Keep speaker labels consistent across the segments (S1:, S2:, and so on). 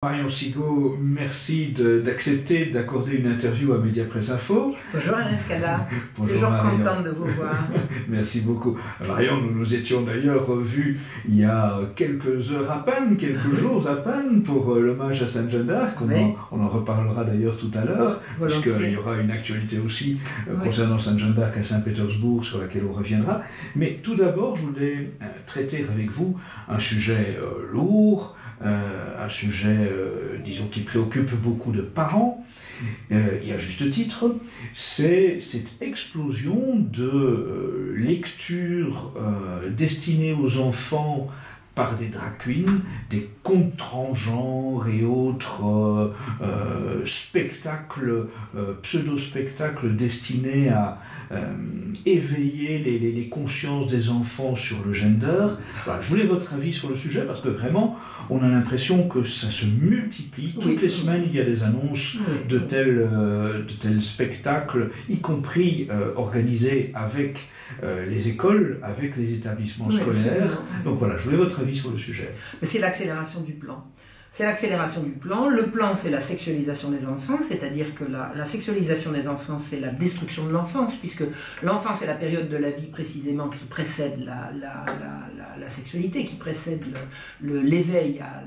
S1: Marion Sigaud, merci d'accepter d'accorder une interview à Mediapresse Info.
S2: Bonjour Alain Scada,
S1: toujours
S2: Marion. Contente de vous voir.
S1: Merci beaucoup. Marion, nous nous étions d'ailleurs vus il y a quelques heures à peine, quelques jours à peine, pour l'hommage à Sainte Jeanne d'Arc. On en reparlera d'ailleurs tout à l'heure, puisqu'il y aura une actualité aussi concernant Sainte Jeanne d'Arc à Saint-Pétersbourg, sur laquelle on reviendra. Mais tout d'abord, je voulais traiter avec vous un sujet lourd, un sujet, disons, qui préoccupe beaucoup de parents, et à juste titre, c'est cette explosion de lectures destinées aux enfants par des drag queens, des contes transgenres et autres spectacles, pseudo-spectacles destinés à éveiller les consciences des enfants sur le gender. Voilà, je voulais votre avis sur le sujet parce que vraiment, on a l'impression que ça se multiplie. Toutes les semaines, il y a des annonces de tels spectacles, y compris organisés avec les écoles, avec les établissements scolaires. Donc voilà, je voulais votre avis sur le sujet.
S2: C'est l'accélération du plan. C'est l'accélération du plan. Le plan, c'est la sexualisation des enfants, c'est-à-dire que la sexualisation des enfants, c'est la destruction de l'enfance, puisque l'enfance est la période de la vie précisément qui précède la sexualité, qui précède l'éveil à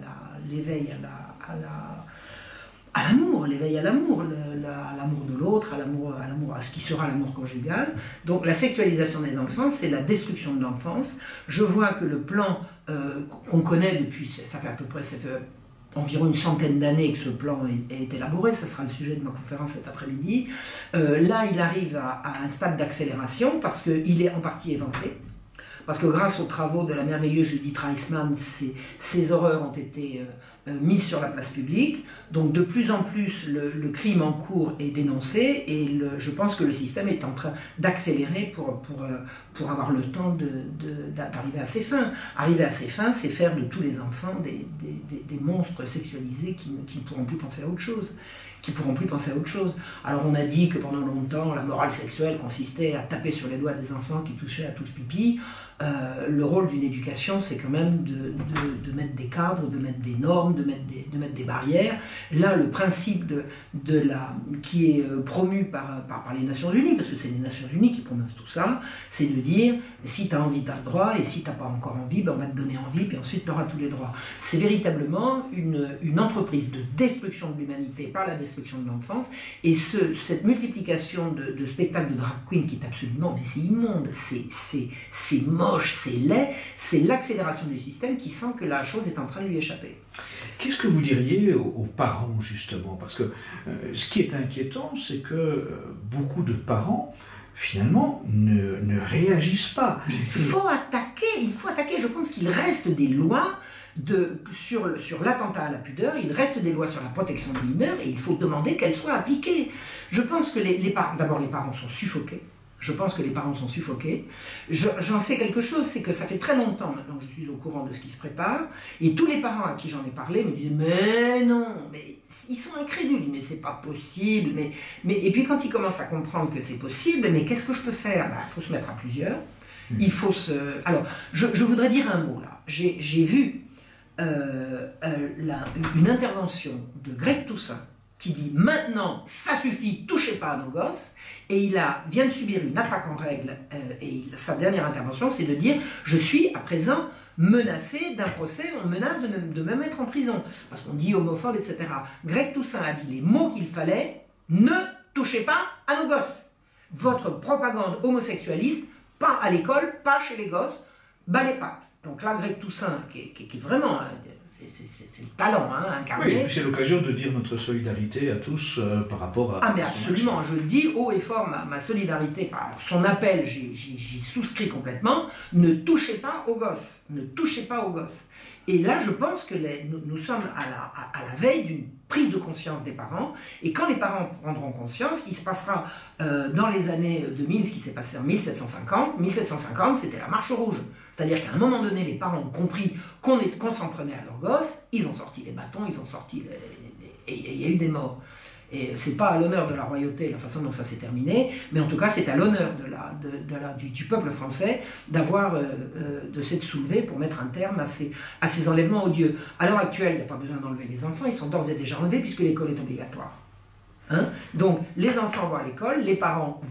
S2: l'amour, l'éveil à l'amour, l'amour de l'autre, à ce qui sera l'amour conjugal. Donc la sexualisation des enfants, c'est la destruction de l'enfance. Je vois que le plan qu'on connaît depuis, ça fait environ une centaine d'années que ce plan est élaboré, ça sera le sujet de ma conférence cet après-midi. Là, il arrive à un stade d'accélération parce qu'il est en partie éventré. Parce que grâce aux travaux de la merveilleuse Judith Reisman, ces horreurs ont été mises sur la place publique. Donc de plus en plus, le crime en cours est dénoncé et je pense que le système est en train d'accélérer pour avoir le temps d'arriver à ses fins. Arriver à ses fins, c'est faire de tous les enfants des monstres sexualisés qui ne pourront plus penser à autre chose. Alors on a dit que pendant longtemps, la morale sexuelle consistait à taper sur les doigts des enfants qui touchaient à touche-pipi. Le rôle d'une éducation, c'est quand même de mettre des cadres, de mettre des normes, de mettre des barrières. Là, le principe qui est promu par les Nations Unies, parce que c'est les Nations Unies qui promeuvent tout ça, c'est de dire, si tu as envie, tu as le droit, et si tu n'as pas encore envie, ben on va te donner envie, puis ensuite tu auras tous les droits. C'est véritablement une entreprise de destruction de l'humanité par la destruction de l'enfance, et cette multiplication de spectacles de drag queen qui est absolument, mais c'est immonde, c'est moche, c'est laid, c'est l'accélération du système qui sent que la chose est en train de lui échapper.
S1: Qu'est-ce que vous diriez aux parents, justement? Parce que ce qui est inquiétant, c'est que beaucoup de parents, finalement, ne réagissent pas.
S2: Il faut attaquer. Je pense qu'il reste des lois sur l'attentat à la pudeur, il reste des lois sur la protection des mineurs et il faut demander qu'elles soient appliquées. Je pense que d'abord les parents sont suffoqués. J'en sais quelque chose, c'est que ça fait très longtemps maintenant que je suis au courant de ce qui se prépare, et tous les parents à qui j'en ai parlé me disaient « mais non, mais ils sont incrédules, mais c'est pas possible, et puis quand ils commencent à comprendre que c'est possible, mais qu'est-ce que je peux faire? Il faut se mettre à plusieurs, il faut se... Alors, je voudrais dire un mot là, j'ai vu une intervention de Greg Toussaint, qui dit « maintenant, ça suffit, touchez pas à nos gosses », et il vient de subir une attaque en règle, et sa dernière intervention, c'est de dire « je suis à présent menacé d'un procès, on menace de me mettre en prison », parce qu'on dit homophobe, etc. Greg Toussaint a dit les mots qu'il fallait « ne touchez pas à nos gosses ». Votre propagande homosexualiste, pas à l'école, pas chez les gosses, bas les pattes. Donc là, Greg Toussaint, qui est vraiment... c'est le talent incarné.
S1: Oui, c'est l'occasion de dire notre solidarité à tous par rapport à...
S2: Ah mais absolument, je le dis haut et fort, ma solidarité, par son appel, j'y souscris complètement, ne touchez pas aux gosses, ne touchez pas aux gosses. Et là, je pense que nous sommes à la veille d'une prise de conscience des parents, et quand les parents prendront conscience, il se passera dans les années 2000 ce qui s'est passé en 1750. 1750, c'était la marche rouge. C'est-à-dire qu'à un moment donné, les parents ont compris qu'on s'en prenait à leurs gosses, ils ont sorti les bâtons, et il y a eu des morts. Et c'est pas à l'honneur de la royauté la façon dont ça s'est terminé, mais en tout cas c'est à l'honneur du peuple français de s'être soulevé pour mettre un terme à ces enlèvements odieux. À l'heure actuelle, il n'y a pas besoin d'enlever les enfants, ils sont d'ores et déjà enlevés puisque l'école est obligatoire. Hein? Donc les enfants vont à l'école, les parents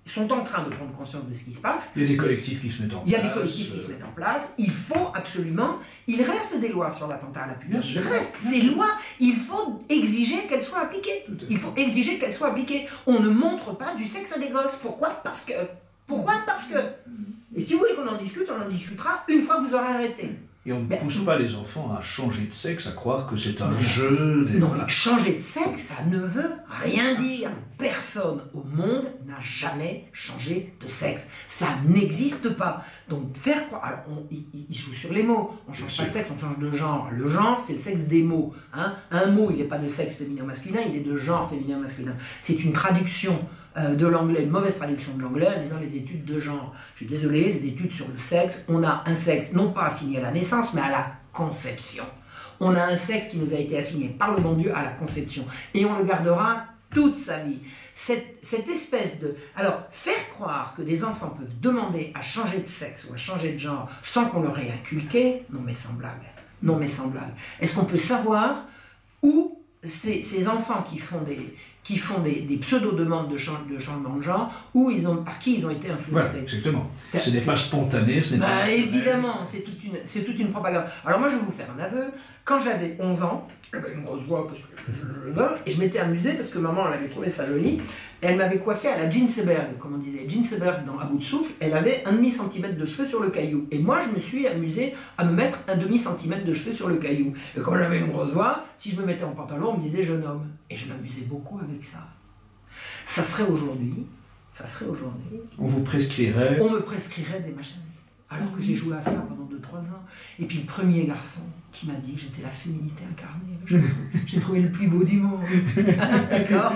S2: sont en train de prendre conscience de ce qui se passe.
S1: Il y a des collectifs qui se mettent en place.
S2: Il y a des collectifs qui se mettent en place. Il faut absolument... Il reste des lois sur l'attentat à la pudeur. Il reste ces lois. Il faut exiger qu'elles soient appliquées. Il faut exiger qu'elles soient appliquées. On ne montre pas du sexe à des gosses. Pourquoi? Parce que... Et si vous voulez qu'on en discute, on en discutera une fois que vous aurez arrêté.
S1: Et on ne pousse pas les enfants à changer de sexe, à croire que c'est un jeu.
S2: Non, mais changer de sexe, ça ne veut rien dire. Personne au monde n'a jamais changé de sexe. Ça n'existe pas. Donc faire quoi? Alors, il joue sur les mots. On ne change pas de sexe, on change de genre. Le genre, c'est le sexe des mots. Hein? Un mot, il n'est pas de sexe féminin ou masculin, il est de genre féminin ou masculin. C'est une traduction de l'anglais, une mauvaise traduction de l'anglais en disant les études de genre. Je suis désolé, les études sur le sexe, on a un sexe non pas assigné à la naissance, mais à la conception. On a un sexe qui nous a été assigné par le bon Dieu à la conception. Et on le gardera toute sa vie. Cette espèce de... Alors, faire croire que des enfants peuvent demander à changer de sexe ou à changer de genre sans qu'on leur ait inculqué, non mais sans blague. Non mais sans blague. Est-ce qu'on peut savoir où ces enfants qui font des pseudo-demandes de changement de genre, par qui ils ont été influencés.
S1: Voilà, exactement. Ce n'est pas spontané, ce n'est pas...
S2: Évidemment, c'est toute une propagande. Alors moi, je vais vous faire un aveu. Quand j'avais 11 ans, j'avais une grosse voix, et je m'étais amusée parce que maman, elle avait trouvé ça joli. Elle m'avait coiffée à la Ginseberg, comme on disait. Ginseberg, dans À bout de souffle, elle avait 1,5 cm de cheveux sur le caillou. Et moi, je me suis amusée à me mettre 1,5 cm de cheveux sur le caillou. Et comme j'avais une grosse voix, si je me mettais en pantalon, on me disait jeune homme. Et je m'amusais beaucoup avec ça. Ça serait aujourd'hui.
S1: On vous prescrirait...
S2: On me prescrirait des machins. Alors que j'ai joué à ça pendant 2-3 ans. Et puis le premier garçon qui m'a dit que j'étais la féminité incarnée. J'ai trouvé le plus beau du monde. D'accord?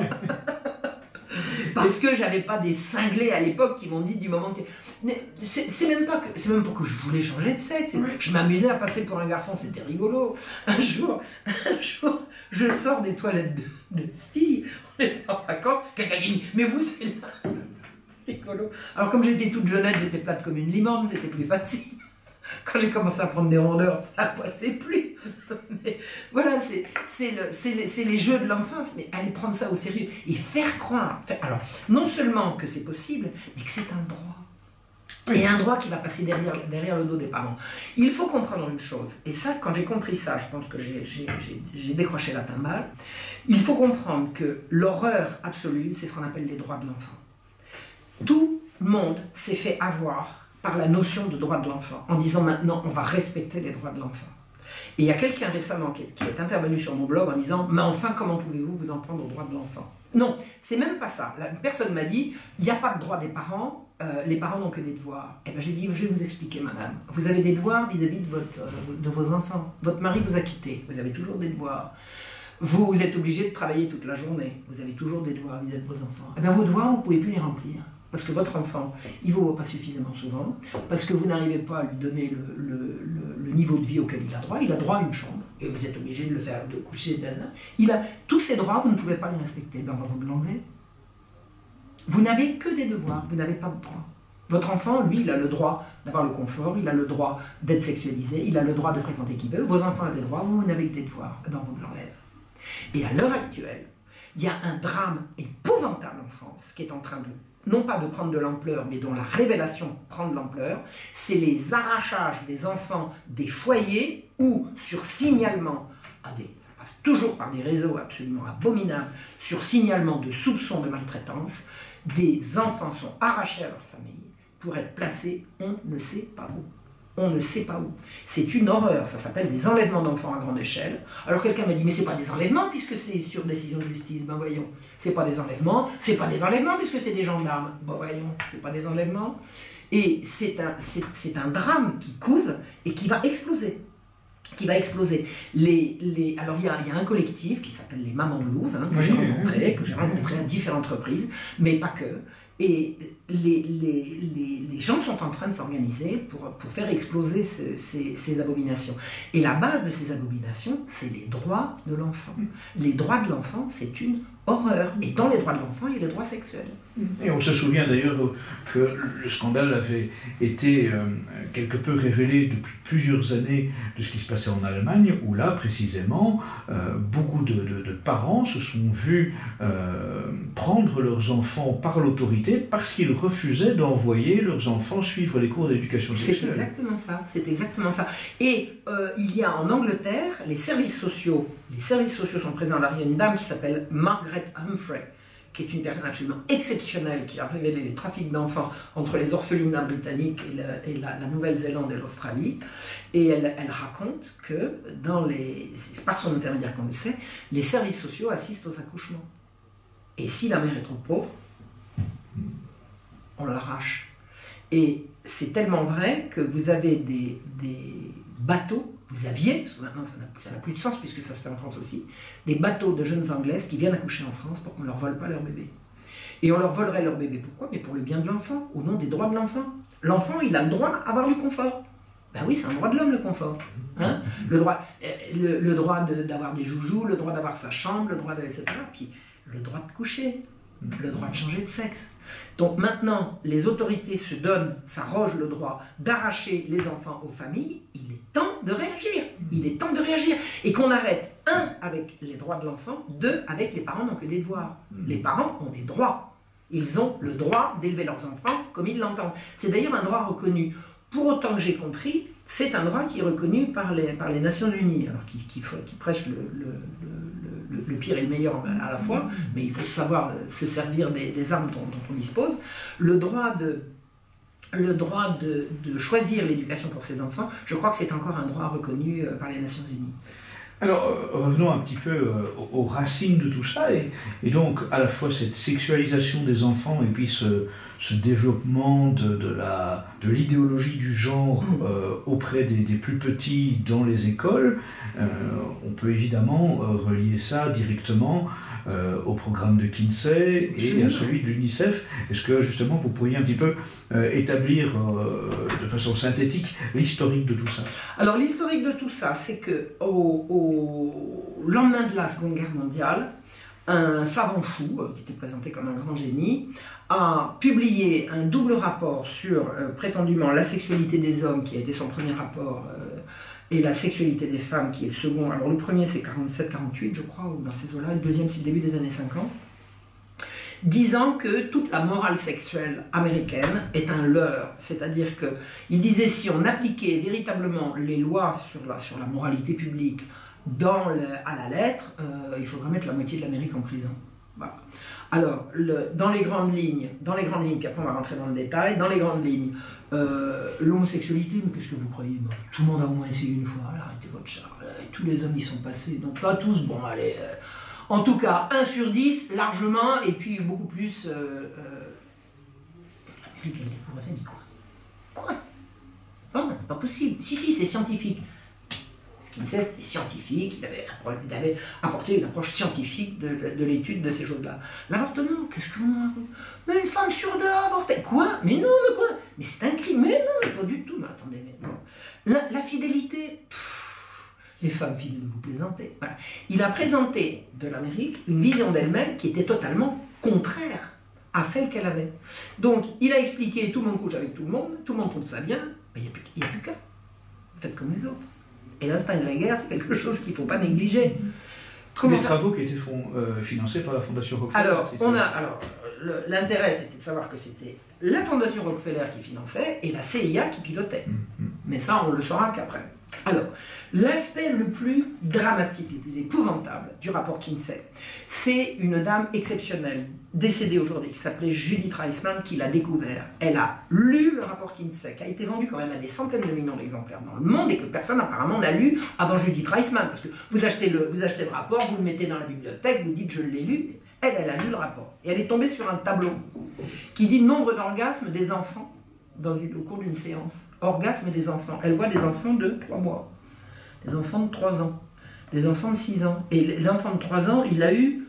S2: Parce que j'avais pas des cinglés à l'époque qui m'ont dit du moment que... C'est même pas que je voulais changer de sexe. Je m'amusais à passer pour un garçon, c'était rigolo. Un jour, je sors des toilettes de filles. On est en vacances. Quelqu'un dit, mais vous, c'est là. Rigolo. Alors comme j'étais toute jeunette, j'étais plate comme une limande, c'était plus facile. Quand j'ai commencé à prendre des rondeurs, ça ne passait plus. Mais voilà, c'est les jeux de l'enfance, mais aller prendre ça au sérieux et faire croire. Alors, non seulement que c'est possible, mais que c'est un droit. Et un droit qui va passer derrière le dos des parents. Il faut comprendre une chose, et ça, quand j'ai compris ça, je pense que j'ai décroché la timbale. Il faut comprendre que l'horreur absolue, c'est ce qu'on appelle les droits de l'enfant. Tout le monde s'est fait avoir par la notion de droit de l'enfant, en disant maintenant on va respecter les droits de l'enfant. Et il y a quelqu'un récemment qui est intervenu sur mon blog en disant mais enfin comment pouvez-vous vous en prendre aux droits de l'enfant? Non, c'est même pas ça. Une personne m'a dit il n'y a pas de droit des parents, les parents n'ont que des devoirs. Et bien j'ai dit je vais vous expliquer madame, vous avez des devoirs vis-à-vis de vos enfants. Votre mari vous a quitté, vous avez toujours des devoirs. Vous êtes obligé de travailler toute la journée, vous avez toujours des devoirs vis-à-vis de vos enfants. Et bien vos devoirs vous ne pouvez plus les remplir. Parce que votre enfant, il ne vous voit pas suffisamment souvent, parce que vous n'arrivez pas à lui donner le niveau de vie auquel il a droit à une chambre, et vous êtes obligé de le faire, de coucher d'elle. Il a tous ces droits, vous ne pouvez pas les respecter, ben on va vous l'enlever. Vous n'avez que des devoirs, vous n'avez pas de droits. Votre enfant, lui, il a le droit d'avoir le confort, il a le droit d'être sexualisé, il a le droit de fréquenter qui veut, vos enfants ont des droits, vous n'avez que des devoirs, ben on vous l'enlève. Et à l'heure actuelle, il y a un drame épouvantable en France qui est en train de non pas de prendre de l'ampleur, mais dont la révélation prend de l'ampleur, c'est les arrachages des enfants des foyers où, sur signalement, ça passe toujours par des réseaux absolument abominables, sur signalement de soupçons de maltraitance, des enfants sont arrachés à leur famille pour être placés on ne sait pas où. On ne sait pas où. C'est une horreur, ça s'appelle des enlèvements d'enfants à grande échelle. Alors quelqu'un m'a dit, mais c'est pas des enlèvements puisque c'est sur décision de justice. Ben voyons, c'est pas des enlèvements puisque c'est des gendarmes. Ben voyons, c'est pas des enlèvements. Et c'est un drame qui couve et qui va exploser. Alors il y a un collectif qui s'appelle les Mamans de Louvre, que j'ai rencontré à différentes reprises, mais pas que, Et les gens sont en train de s'organiser pour faire exploser ces abominations. Et la base de ces abominations, c'est les droits de l'enfant. Les droits de l'enfant, c'est une horreur. Et dans les droits de l'enfant, il y a les droits sexuels.
S1: Et on se souvient d'ailleurs que le scandale avait été quelque peu révélé depuis plusieurs années de ce qui se passait en Allemagne, où là, précisément, beaucoup de parents se sont vus prendre leurs enfants par l'autorité parce qu'ils refusaient d'envoyer leurs enfants suivre les cours d'éducation sexuelle.
S2: C'est exactement ça, c'est exactement ça. Et il y a en Angleterre, les services sociaux sont présents. Là, il y a une dame qui s'appelle Margaret Humphrey, qui est une personne absolument exceptionnelle, qui a révélé les trafics d'enfants entre les orphelinats britanniques et la Nouvelle-Zélande et l'Australie. Et elle raconte que, c'est par son intermédiaire qu'on le sait, les services sociaux assistent aux accouchements. Et si la mère est trop pauvre, on l'arrache. Et c'est tellement vrai que vous avez des bateaux, vous aviez, parce que maintenant ça n'a plus de sens puisque ça se fait en France aussi, des bateaux de jeunes Anglaises qui viennent accoucher en France pour qu'on ne leur vole pas leur bébé. Et on leur volerait leur bébé, pourquoi? Mais pour le bien de l'enfant, au nom des droits de l'enfant. L'enfant, il a le droit à avoir du confort. Ben oui, c'est un droit de l'homme, le confort. Hein? Le droit d'avoir des joujoux, le droit d'avoir sa chambre, le droit de... etc. Puis le droit de coucher, le droit de changer de sexe. Donc maintenant, les autorités se donnent, s'arrogent le droit d'arracher les enfants aux familles. Il est temps de réagir. Il est temps de réagir. Et qu'on arrête, 1, avec les droits de l'enfant, 2, avec les parents n'ont que des devoirs. Les parents ont des droits. Ils ont le droit d'élever leurs enfants comme ils l'entendent. C'est d'ailleurs un droit reconnu. Pour autant que j'ai compris, c'est un droit qui est reconnu par les Nations Unies, alors qui prêche le pire et le meilleur à la fois, mais il faut savoir se servir des armes dont on dispose. Le droit de choisir l'éducation pour ses enfants, je crois que c'est encore un droit reconnu par les Nations Unies.
S1: Alors, revenons un petit peu aux racines de tout ça, et donc à la fois cette sexualisation des enfants et puis ce développement de l'idéologie du genre auprès des plus petits dans les écoles. On peut évidemment relier ça directement au programme de Kinsey et à celui de l'UNICEF. Est-ce que justement vous pourriez un petit peu établir de façon synthétique l'historique de tout ça?
S2: Alors l'historique de tout ça, c'est que au lendemain de la Seconde Guerre mondiale, un savant fou, qui était présenté comme un grand génie, a publié un double rapport sur prétendument la sexualité des hommes, qui a été son premier rapport, et la sexualité des femmes, qui est le second. Alors le premier c'est 47-48 je crois, ou dans ces eaux-là, le deuxième c'est le début des années 50, disant que toute la morale sexuelle américaine est un leurre. C'est-à-dire qu'il disait si on appliquait véritablement les lois sur la moralité publique à la lettre, il faudrait mettre la moitié de l'Amérique en prison. Voilà. Alors, dans les grandes lignes, puis après on va rentrer dans le détail, dans les grandes lignes, l'homosexualité, mais qu'est-ce que vous croyez? Tout le monde a au moins essayé une fois, arrêtez votre char, tous les hommes y sont passés, donc pas tous, bon allez, en tout cas 1 sur 10, largement, et puis beaucoup plus, l'Amérique elle dit quoi? Non, pas possible, si c'est scientifique. Kinsey était scientifique, il avait apporté une approche scientifique de l'étude de ces choses-là. L'avortement, qu'est-ce que vous me racontez? Mais une femme sur 2 a avorté. Quoi? Mais non, mais quoi? Mais c'est un crime. Mais non, mais pas du tout. Mais attendez, mais non. La fidélité, les femmes fidèles, vous plaisantez. Voilà. Il a présenté de l'Amérique une vision d'elle-même qui était totalement contraire à celle qu'elle avait. Donc, il a expliqué, tout le monde couche avec tout le monde trouve ça bien, mais il n'y a plus qu'à. Faites comme les autres. Et l'instinct grégaire, c'est quelque chose qu'il ne faut pas négliger.
S1: Des travaux qui étaient financés par la Fondation Rockefeller.
S2: Alors, l'intérêt, c'était de savoir que c'était la Fondation Rockefeller qui finançait et la CIA qui pilotait. Mais ça, on le saura qu'après. Alors, l'aspect le plus dramatique, le plus épouvantable du rapport Kinsey, c'est une dame exceptionnelle, décédée aujourd'hui, qui s'appelait Judith Reisman, qui l'a découvert. Elle a lu le rapport Kinsey, qui a été vendu quand même à des centaines de millions d'exemplaires dans le monde et que personne apparemment n'a lu avant Judith Reisman. Parce que vous achetez le rapport, vous le mettez dans la bibliothèque, vous dites je l'ai lu. Elle a lu le rapport. Et elle est tombée sur un tableau qui dit nombre d'orgasmes des enfants au cours d'une séance. Orgasme des enfants. Elle voit des enfants de 3 mois, des enfants de 3 ans, des enfants de 6 ans. Et les enfants de 3 ans, il a eu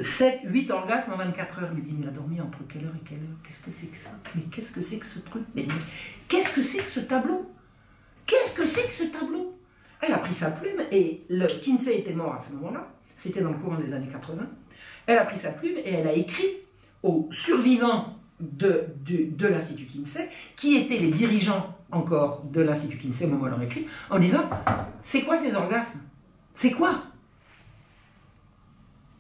S2: 7, 8 orgasmes en 24 heures. Il me dit, mais il a dormi entre quelle heure et quelle heure? Qu'est-ce que c'est que ça? Mais qu'est-ce que c'est que ce truc? Mais qu'est-ce que c'est que ce tableau? Qu'est-ce que c'est que ce tableau? Elle a pris sa plume, et le Kinsey était mort à ce moment-là, c'était dans le courant des années 80. Elle a pris sa plume et elle a écrit aux survivants de l'Institut Kinsey, qui étaient les dirigeants encore de l'Institut Kinsey au moment où elle en écrit, en disant, c'est quoi ces orgasmes? C'est quoi?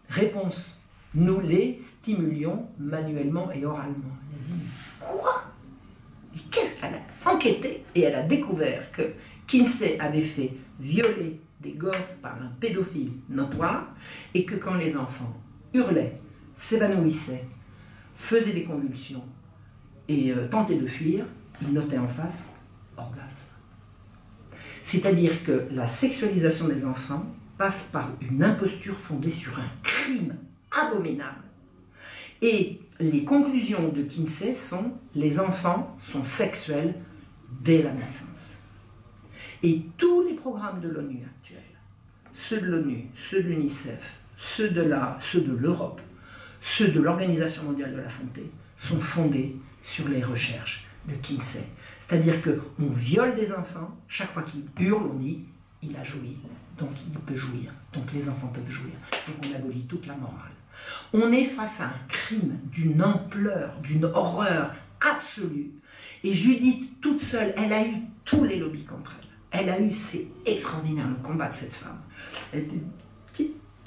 S2: Réponse, nous les stimulions manuellement et oralement. Elle a dit, quoi? Qu'est-ce qu'elle a enquêté et elle a découvert que Kinsey avait fait violer des gosses par un pédophile notoire et que quand les enfants hurlaient, s'évanouissaient, faisaient des convulsions et tentaient de fuir, il notait en face orgasme. C'est-à-dire que la sexualisation des enfants passe par une imposture fondée sur un crime abominable. Et les conclusions de Kinsey sont: les enfants sont sexuels dès la naissance. Et tous les programmes de l'ONU actuels, ceux de l'ONU, ceux de l'UNICEF, ceux de l'Europe, ceux de l'Organisation mondiale de la santé, sont fondés sur les recherches de Kinsey. C'est-à-dire qu'on viole des enfants, chaque fois qu'ils hurlent, on dit « il a joui », donc il peut jouir, donc les enfants peuvent jouir. Donc on abolit toute la morale. On est face à un crime d'une ampleur, d'une horreur absolue. Et Judith, toute seule, elle a eu tous les lobbies contre elle. Elle a eu, c'est extraordinaire le combat de cette femme. Elle était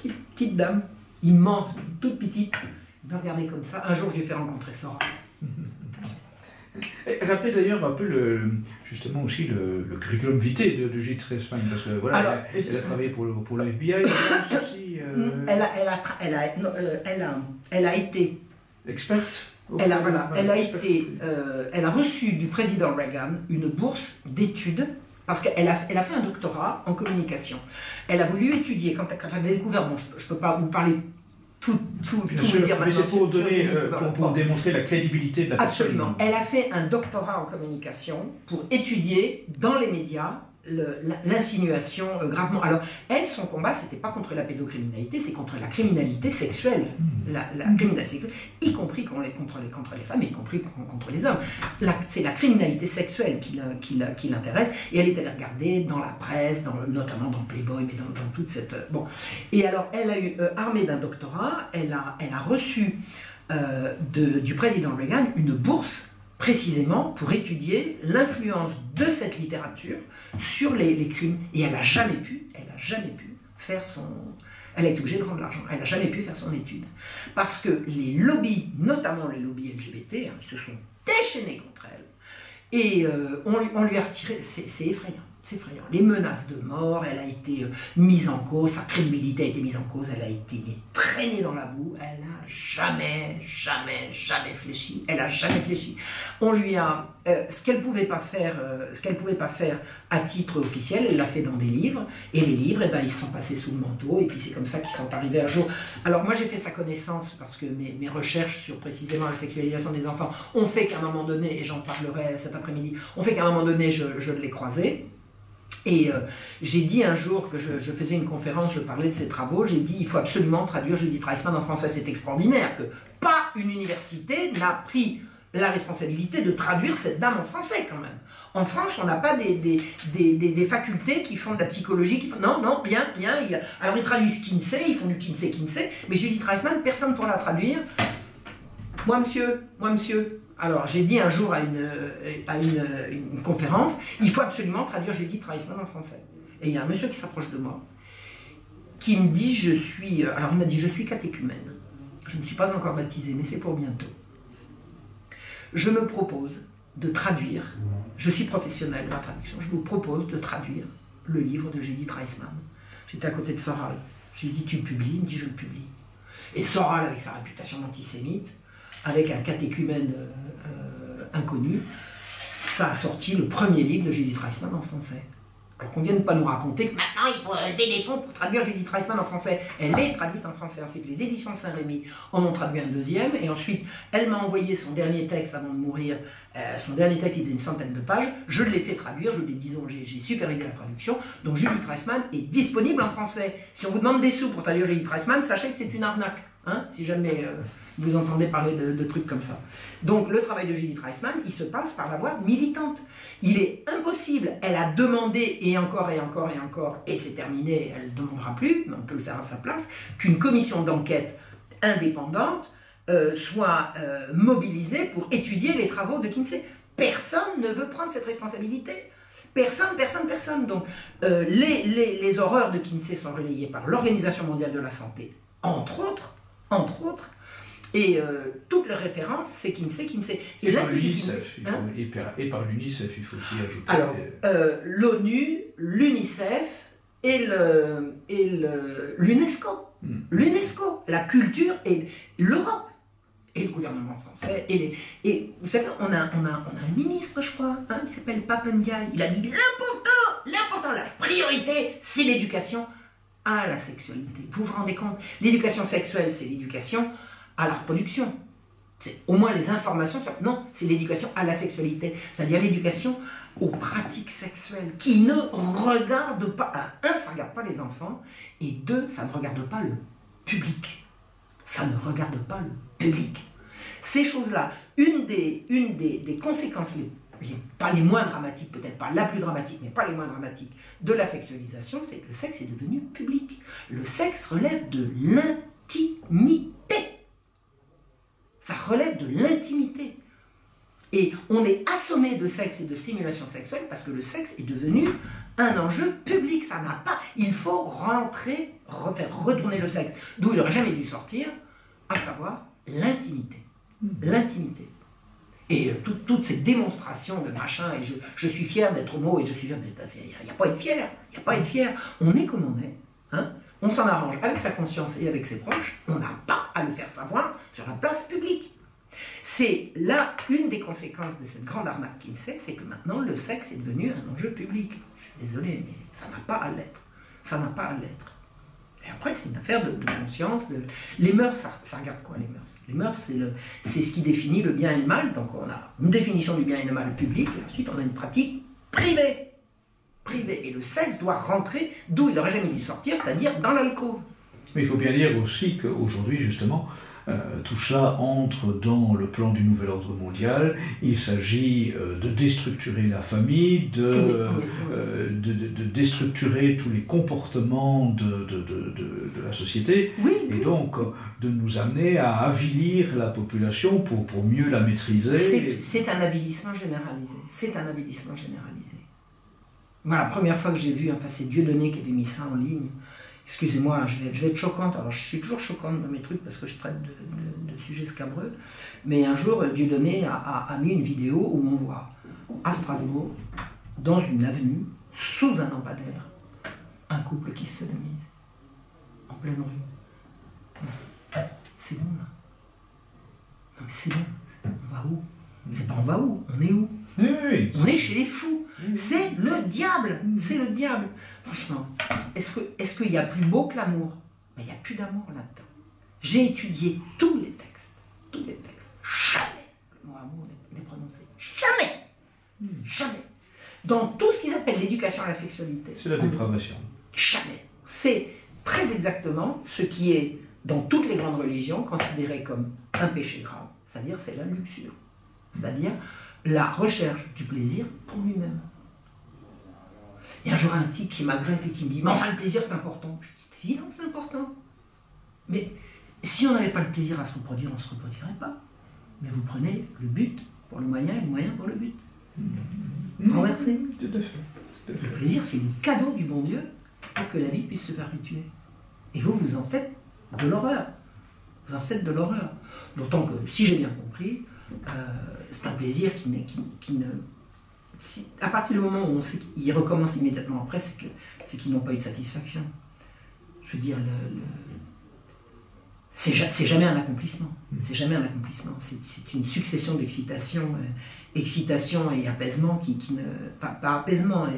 S2: une petite dame, immense, toute petite. Elle me regardait comme ça. Un jour, j'ai fait rencontrer Sora.
S1: Rappelez d'ailleurs un peu justement aussi le curriculum vitae de Judith Reisman, parce que voilà, alors, elle a travaillé pour le FBI, aussi.
S2: Elle a été experte. Elle a reçu du président Reagan une bourse d'études, parce qu'elle a fait un doctorat en communication. Elle a voulu étudier, quand elle avait découvert, bon, je ne peux pas vous parler tout vous dire maintenant.
S1: Mais c'est pour donner, pour démontrer la crédibilité de la personne.
S2: Absolument. Elle a fait un doctorat en communication pour étudier dans les médias l'insinuation gravement. Alors, elle, son combat, c'était pas contre la pédocriminalité, c'est contre la criminalité sexuelle. La criminalité sexuelle, y compris contre les femmes, y compris contre les hommes. C'est la criminalité sexuelle qui l'intéresse, et elle est allée regarder dans la presse, notamment dans Playboy, mais dans toute cette... Bon. Et alors, elle a eu, armée d'un doctorat, elle a reçu du président Reagan une bourse précisément pour étudier l'influence de cette littérature sur les crimes. Et elle n'a jamais pu faire son... Elle a été obligée de rendre l'argent. Elle n'a jamais pu faire son étude. Parce que les lobbies, notamment les lobbies LGBT, ils se sont déchaînés contre elle. Et on lui a retiré... C'est effrayant. C'est effrayant. Les menaces de mort, elle a été mise en cause, sa crédibilité a été mise en cause, elle a été traînée dans la boue, elle n'a jamais fléchi. Elle n'a jamais fléchi. On lui a... ce qu'elle ne pouvait pas faire à titre officiel, elle l'a fait dans des livres, et les livres, ils se sont passés sous le manteau, et puis c'est comme ça qu'ils sont arrivés un jour. Alors moi j'ai fait sa connaissance, parce que mes recherches sur précisément la sexualisation des enfants ont fait qu'à un moment donné, et j'en parlerai cet après-midi, ont fait qu'à un moment donné je l'ai croisée. Et j'ai dit un jour que je faisais une conférence, je parlais de ses travaux, j'ai dit il faut absolument traduire Judith Reisman en français. C'est extraordinaire que pas une université n'a pris la responsabilité de traduire cette dame en français quand même. En France, on n'a pas des facultés qui font de la psychologie, non, bien, alors ils traduisent Kinsey, ils font du Kinsey, mais Judith Reisman, personne pour la traduire. Moi monsieur. Alors, j'ai dit un jour à une conférence, il faut absolument traduire Judith Reisman en français. Et il y a un monsieur qui s'approche de moi, qui me dit, il m'a dit, je suis catéchumène. Je ne suis pas encore baptisé, mais c'est pour bientôt. Je me propose de traduire, je suis professionnel de la traduction, je vous propose de traduire le livre de Judith Reisman. J'étais à côté de Soral. J'ai dit, tu le publies? Il me dit, je le publie. Et Soral, avec sa réputation d'antisémite, avec un catéchumène inconnu, ça a sorti le premier livre de Judith Reisman en français. Alors qu'on ne vienne pas nous raconter que maintenant il faut lever des fonds pour traduire Judith Reisman en français. Elle est traduite en français. Ensuite, les éditions Saint-Rémy en ont traduit un deuxième. Et ensuite, elle m'a envoyé son dernier texte avant de mourir. Son dernier texte, il faisait une centaine de pages. Je l'ai fait traduire. J'ai supervisé la traduction. Donc Judith Reisman est disponible en français. Si on vous demande des sous pour traduire Judith Reisman, sachez que c'est une arnaque. Hein, si jamais vous entendez parler de trucs comme ça. Donc le travail de Judith Reisman, il se passe par la voie militante. Il est impossible, elle a demandé, et encore, et c'est terminé, elle ne demandera plus, mais on peut le faire à sa place, qu'une commission d'enquête indépendante soit mobilisée pour étudier les travaux de Kinsey. Personne ne veut prendre cette responsabilité. Personne. Donc les horreurs de Kinsey sont relayées par l'Organisation mondiale de la santé, entre autres, et toutes les références, c'est Kinsey.
S1: Et par l'UNICEF, et par l'UNICEF, il faut aussi ajouter...
S2: Alors, l'ONU, l'UNICEF et l'UNESCO. L'UNESCO, la culture et l'Europe. Et le gouvernement français. Et vous savez, on a un ministre, je crois, hein, qui s'appelle Pape Ndiaye. Il a dit l'important, la priorité, c'est l'éducation à la sexualité. Vous vous rendez compte? L'éducation sexuelle, c'est l'éducation à la reproduction. C'est au moins les informations sur... Non, c'est l'éducation à la sexualité. C'est-à-dire l'éducation aux pratiques sexuelles qui ne regardent pas... Un, ça ne regarde pas les enfants. Et deux, ça ne regarde pas le public. Ça ne regarde pas le public. Ces choses-là, une des conséquences, pas les moins dramatiques, peut-être pas la plus dramatique, mais pas les moins dramatiques, de la sexualisation, c'est que le sexe est devenu public. Le sexe relève de l'intimité. Ça relève de l'intimité. Et on est assommé de sexe et de stimulation sexuelle parce que le sexe est devenu un enjeu public. Ça n'a pas... Il faut faire retourner le sexe d'où il n'aurait jamais dû sortir, à savoir l'intimité. L'intimité. Et toutes ces démonstrations de machin, et je suis fier d'être homo, et je suis fier d'être... Il n'y a pas à être fier, il n'y a pas à être fier. On est comme on est. Hein. On s'en arrange avec sa conscience et avec ses proches. On n'a pas à le faire savoir sur la place publique. C'est là une des conséquences de cette grande arnaque Kinsey, c'est que maintenant le sexe est devenu un enjeu public. Je suis désolé, mais ça n'a pas à l'être. Ça n'a pas à l'être. Et après, c'est une affaire de conscience. Les mœurs, ça regarde quoi, les mœurs? Les mœurs, c'est ce qui définit le bien et le mal. Donc on a une définition du bien et le mal public, et ensuite on a une pratique privée. Et le sexe doit rentrer d'où il n'aurait jamais dû sortir, c'est-à-dire dans l'alcôve.
S1: Mais il faut bien dire aussi qu'aujourd'hui, justement, tout cela entre dans le plan du nouvel ordre mondial. Il s'agit de déstructurer la famille, de déstructurer tous les comportements de la société, et donc de nous amener à avilir la population pour mieux la maîtriser.
S2: C'est un avilissement généralisé. Moi, la première fois que j'ai vu, enfin c'est Dieudonné qui avait mis ça en ligne. Excusez-moi, je vais être choquante. Alors, je suis toujours choquante dans mes trucs parce que je traite de sujets scabreux. Mais un jour, Dieudonné a mis une vidéo où on voit à Strasbourg, dans une avenue, sous un lampadaire, un couple qui se sodomise, en pleine rue. C'est bon, là. Non, mais c'est bon. On va où? C'est pas on va où? On est où?
S1: Oui,
S2: on est chez les fous. C'est le diable. C'est le diable. Franchement, est-ce qu'il y a plus beau que l'amour? Mais il n'y a plus d'amour là-dedans. J'ai étudié tous les textes. Jamais le mot amour n'est prononcé. Jamais. Dans tout ce qu'ils appellent l'éducation à la sexualité.
S1: C'est la dépravation.
S2: Jamais. C'est très exactement ce qui est, dans toutes les grandes religions, considéré comme un péché grave. C'est-à-dire, c'est la luxure. C'est-à-dire la recherche du plaisir pour lui-même. Et un jour, un type qui m'agresse et qui me dit « Mais enfin, le plaisir, c'est important. » Je dis « C'est évident que c'est important. Mais si on n'avait pas le plaisir à se reproduire, on ne se reproduirait pas. Mais vous prenez le but pour le moyen et le moyen pour le but. Renversé.
S1: Tout à fait.
S2: Le plaisir, c'est le cadeau du bon Dieu pour que la vie puisse se perpétuer. Et vous en faites de l'horreur. D'autant que, si j'ai bien compris, c'est un plaisir qui ne... à partir du moment où on sait qu'il recommence immédiatement après, c'est qu'ils n'ont pas eu de satisfaction. Je veux dire, c'est jamais un accomplissement. C'est jamais un accomplissement. C'est une succession d'excitation, excitation et apaisement qui ne... Pas apaisement,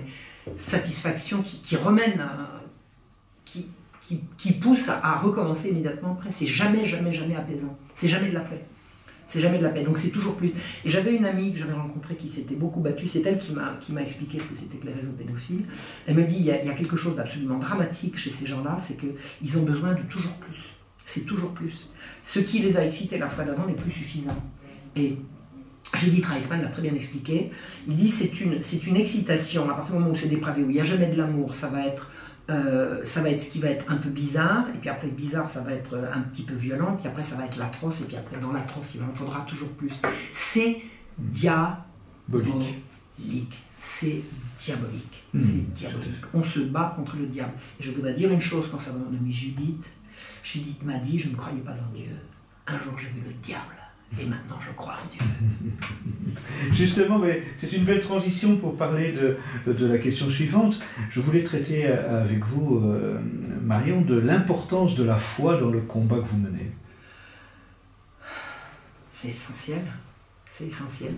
S2: satisfaction qui remène, qui pousse à recommencer immédiatement après. C'est jamais, jamais, jamais apaisant. C'est jamais de la paix. C'est jamais de la paix, donc c'est toujours plus. Et j'avais une amie que j'avais rencontrée qui s'était beaucoup battue, c'est elle qui m'a expliqué ce que c'était que les réseaux pédophiles. Elle me dit, il y a quelque chose d'absolument dramatique chez ces gens-là, c'est qu'ils ont besoin de toujours plus. C'est toujours plus. Ce qui les a excités la fois d'avant n'est plus suffisant. Et Judith Reisman l'a très bien expliqué. Il dit, c'est une excitation, à partir du moment où c'est dépravé, où il n'y a jamais de l'amour, ça va être ce qui va être un peu bizarre, et puis après bizarre ça va être un petit peu violent, puis après ça va être l'atroce, et puis après dans l'atroce il en faudra toujours plus. C'est diabolique. C'est diabolique. C'est diabolique. On se bat contre le diable. Et je voudrais dire une chose concernant mon amie Judith. Judith m'a dit, je ne croyais pas en Dieu. Un jour j'ai vu le diable. Et maintenant, je crois en Dieu.
S1: Justement, mais c'est une belle transition pour parler de la question suivante. Je voulais traiter avec vous, Marion, de l'importance de la foi dans le combat que vous menez.
S2: C'est essentiel. C'est essentiel.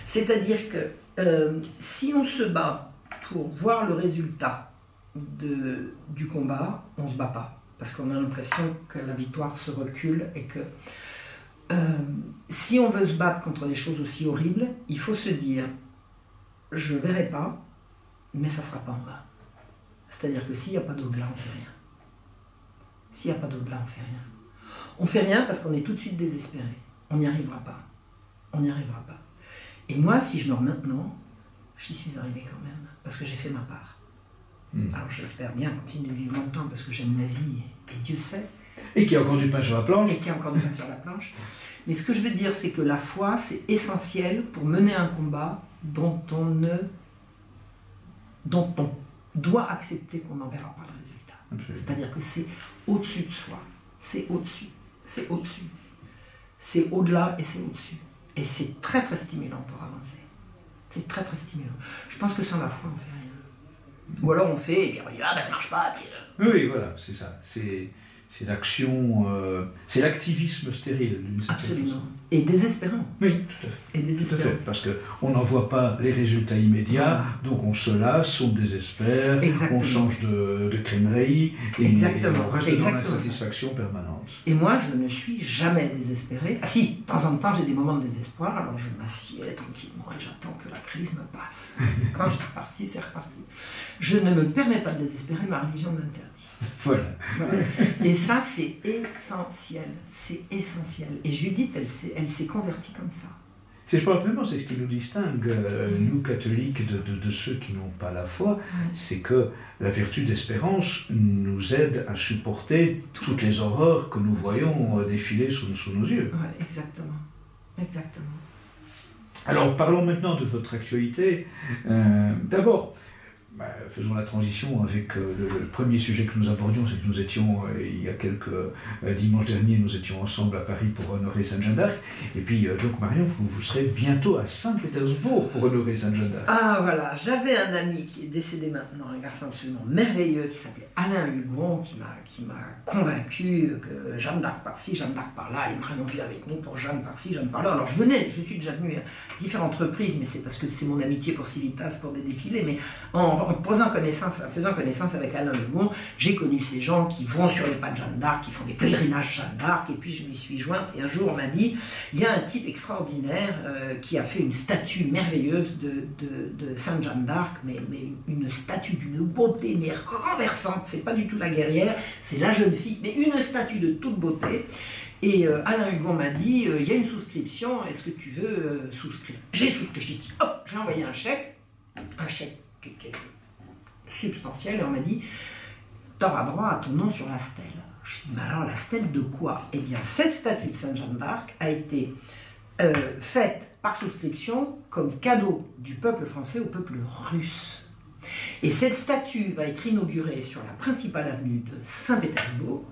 S2: C'est-à-dire que si on se bat pour voir le résultat du combat, on ne se bat pas. Parce qu'on a l'impression que la victoire se recule et que si on veut se battre contre des choses aussi horribles, il faut se dire, je ne verrai pas, mais ça ne sera pas en bas. C'est-à-dire que s'il n'y a pas d'au-delà, on ne fait rien. S'il n'y a pas d'au-delà, on ne fait rien. On ne fait rien parce qu'on est tout de suite désespéré. On n'y arrivera pas. On n'y arrivera pas. Et moi, si je meurs maintenant, j'y suis arrivé quand même, parce que j'ai fait ma part. Alors j'espère bien continuer de vivre longtemps, parce que j'aime la vie, et Dieu sait.
S1: Et qu'il y a encore du pain sur la planche.
S2: Et qu'il y a encore du pain sur la planche. Mais ce que je veux dire, c'est que la foi, c'est essentiel pour mener un combat dont on doit accepter qu'on n'en verra pas le résultat. C'est-à-dire que c'est au-dessus de soi. C'est au-dessus. C'est au-dessus. C'est au-delà et c'est au-dessus. Et c'est très très stimulant pour avancer. C'est très très stimulant. Je pense que sans la foi, on ne fait rien. Ou alors on fait, et puis on dit, ah ben ça marche pas. Puis...
S1: Oui, voilà, c'est ça. C'est l'action, c'est l'activisme stérile d'une certaine façon.
S2: Absolument. Et désespérant.
S1: Oui, tout à fait.
S2: Et désespérant.
S1: Tout à fait, parce qu'on n'en voit pas les résultats immédiats, donc on se lasse, on désespère, on change de crèmerie, et on reste dans l'insatisfaction permanente.
S2: Et moi, je ne suis jamais désespéré. Ah si, de temps en temps, j'ai des moments de désespoir, alors je m'assieds tranquillement et j'attends que la crise me passe. Quand je suis reparti, c'est reparti. Je ne me permets pas de désespérer, ma religion me l'interdit.
S1: Voilà.
S2: Et ça, c'est essentiel. C'est essentiel. Et Judith, elle s'est convertie comme ça.
S1: Je pense vraiment, c'est ce qui nous distingue, nous catholiques, de ceux qui n'ont pas la foi, c'est que la vertu d'espérance nous aide à supporter toutes les horreurs que nous voyons défiler sous nos yeux.
S2: Oui, exactement. Exactement.
S1: Alors, parlons maintenant de votre actualité. D'abord, faisons la transition avec le premier sujet que nous abordions, c'est que nous étions, il y a quelques dimanches derniers, nous étions ensemble à Paris pour honorer Sainte Jeanne d'Arc. Et puis, donc Marion, vous serez bientôt à Saint-Pétersbourg pour honorer Sainte Jeanne d'Arc.
S2: Ah voilà, j'avais un ami qui est décédé maintenant, un garçon absolument merveilleux qui s'appelait Alain Hugon, qui m'a convaincu que Jeanne d'Arc par-ci, Jeanne d'Arc par-là, elle aimerait monter avec nous pour Jeanne par-ci, Jeanne par-là. Alors je suis déjà venu à différentes reprises, mais c'est parce que c'est mon amitié pour Civitas, pour des défilés, mais en faisant connaissance avec Alain Hugon, j'ai connu ces gens qui vont sur les pas de Jeanne d'Arc, qui font des pèlerinages Jeanne d'Arc, et puis je m'y suis jointe, et un jour on m'a dit, il y a un type extraordinaire qui a fait une statue merveilleuse de Sainte Jeanne d'Arc, mais une statue d'une beauté mais renversante, c'est pas du tout la guerrière, c'est la jeune fille, mais une statue de toute beauté. Et Alain Hugon m'a dit, il y a une souscription, est-ce que tu veux souscrire? J'ai souscrit, j'ai dit, hop, j'ai envoyé un chèque qui est substantiel, et on m'a dit, t'auras droit à ton nom sur la stèle. Je me suis dit, mais alors la stèle de quoi? Eh bien, cette statue de Sainte Jeanne d'Arc a été faite par souscription comme cadeau du peuple français au peuple russe. Et cette statue va être inaugurée sur la principale avenue de Saint-Pétersbourg,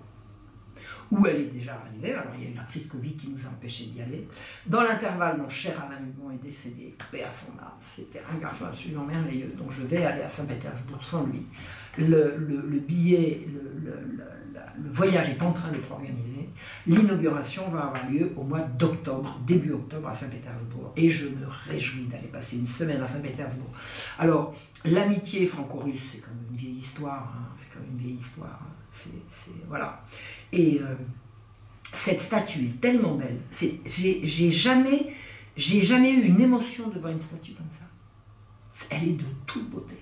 S2: où elle est déjà arrivée. Alors il y a eu la crise Covid qui nous a empêchés d'y aller. Dans l'intervalle, mon cher Alain Hugon est décédé, paix à son âme. C'était un garçon absolument merveilleux, donc je vais aller à Saint-Pétersbourg sans lui. Le billet, le voyage est en train d'être organisé. L'inauguration va avoir lieu au mois d'octobre, début octobre à Saint-Pétersbourg. Et je me réjouis d'aller passer une semaine à Saint-Pétersbourg. Alors, l'amitié franco-russe, c'est comme une vieille histoire. Hein, c'est comme une vieille histoire. Voilà. Et cette statue est tellement belle. J'ai jamais eu une émotion devant une statue comme ça. Elle est de toute beauté.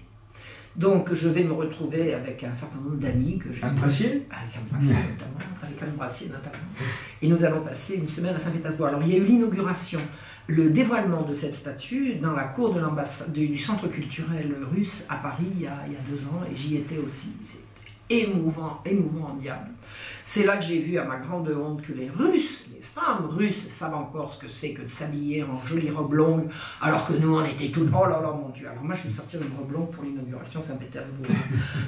S2: Donc je vais me retrouver avec un certain nombre d'amis que j'ai...
S1: Anne Brassier ?
S2: Avec Anne Brassier notamment. Avec Anne Brassier notamment. Et nous allons passer une semaine à Saint-Pétersbourg. Alors il y a eu l'inauguration, le dévoilement de cette statue dans la cour de du centre culturel russe à Paris il y a 2 ans. Et j'y étais aussi. C'est émouvant en diable. C'est là que j'ai vu à ma grande honte que les Russes, les femmes russes, savent encore ce que c'est que de s'habiller en jolie robe longue, alors que nous on était toutes, oh là là mon Dieu. Alors moi je vais sortir une robe longue pour l'inauguration Saint-Pétersbourg.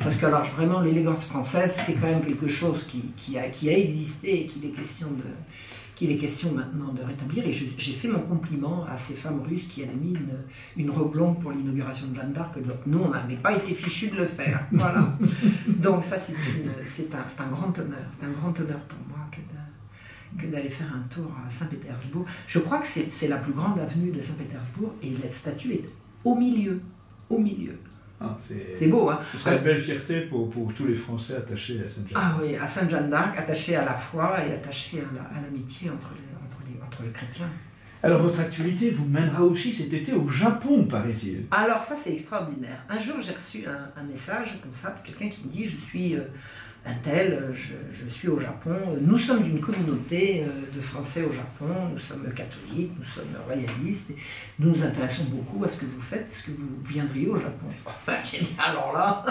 S2: Parce que alors vraiment l'élégance française c'est quand même quelque chose qui a existé et qu'il est question maintenant de rétablir. Et j'ai fait mon compliment à ces femmes russes qui avaient mis une robe longue pour l'inauguration de Jeanne d'Arc. Nous, on n'avait pas été fichus de le faire. Voilà. Donc ça, c'est un grand honneur. C'est un grand honneur pour moi que d'aller faire un tour à Saint-Pétersbourg. Je crois que c'est la plus grande avenue de Saint-Pétersbourg et la statue est au milieu. Au milieu.
S1: Ah,
S2: c'est beau, hein.
S1: Ce serait une belle fierté pour tous les Français attachés à Sainte-Jeanne d'Arc.
S2: Ah oui, à Sainte-Jeanne d'Arc, attachés à la foi et attachés à l'amitié entre les chrétiens.
S1: Alors votre actualité vous mènera aussi cet été au Japon, paraît-il.
S2: Alors ça c'est extraordinaire. Un jour j'ai reçu un message comme ça de quelqu'un qui me dit « Je suis un tel, je suis au Japon. Nous sommes une communauté de Français au Japon, nous sommes catholiques, nous sommes royalistes, et nous nous intéressons beaucoup à ce que vous faites, est-ce que vous viendriez au Japon ?» J'ai dit « Alors là,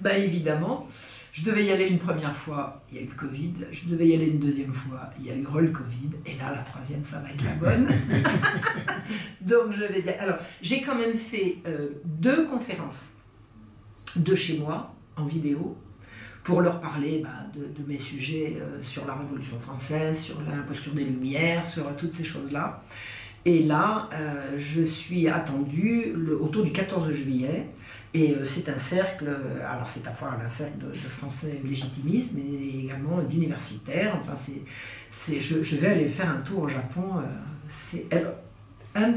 S2: ben évidemment !» Je devais y aller une première fois, il y a eu le Covid. Je devais y aller une deuxième fois, il y a eu le Covid. Et là, la troisième, ça va être la bonne. Donc, je vais dire... Alors, j'ai quand même fait 2 conférences de chez moi, en vidéo, pour leur parler de mes sujets sur la Révolution française, sur l'imposture des Lumières, sur toutes ces choses-là. Et là, je suis attendue autour du 14 juillet. Et c'est un cercle, alors c'est à la fois un cercle de Français légitimistes, mais également d'universitaires. Enfin, je vais aller faire un tour au Japon. Un de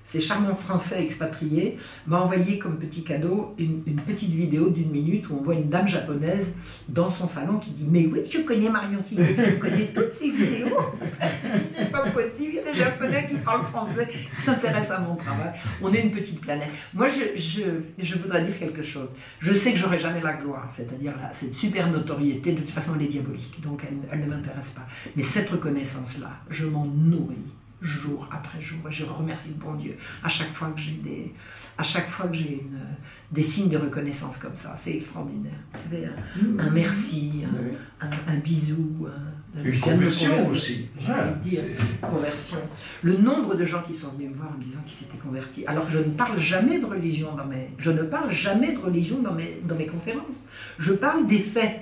S2: ces charmants Français expatriés m'a envoyé comme petit cadeau une petite vidéo d'1 minute où on voit une dame japonaise dans son salon qui dit « Mais oui, je connais Marion Silvestri, je connais toutes ces vidéos. » C'est pas possible, il y a des Japonais qui parlent français, qui s'intéressent à mon travail. On est une petite planète. Moi, je voudrais dire quelque chose. Je sais que j'aurai jamais la gloire, c'est-à-dire cette super notoriété, de toute façon elle est diabolique, donc elle ne m'intéresse pas. Mais cette reconnaissance-là, je m'en nourris jour après jour, et je remercie le bon Dieu à chaque fois que j'ai des signes de reconnaissance comme ça. C'est extraordinaire. Vous savez, un merci, un bisou,
S1: une conversion aussi.
S2: J'ai envie de dire, conversion. Le nombre de gens qui sont venus me voir en me disant qu'ils s'étaient convertis. Alors je ne parle jamais de religion dans mes conférences. Je parle des faits.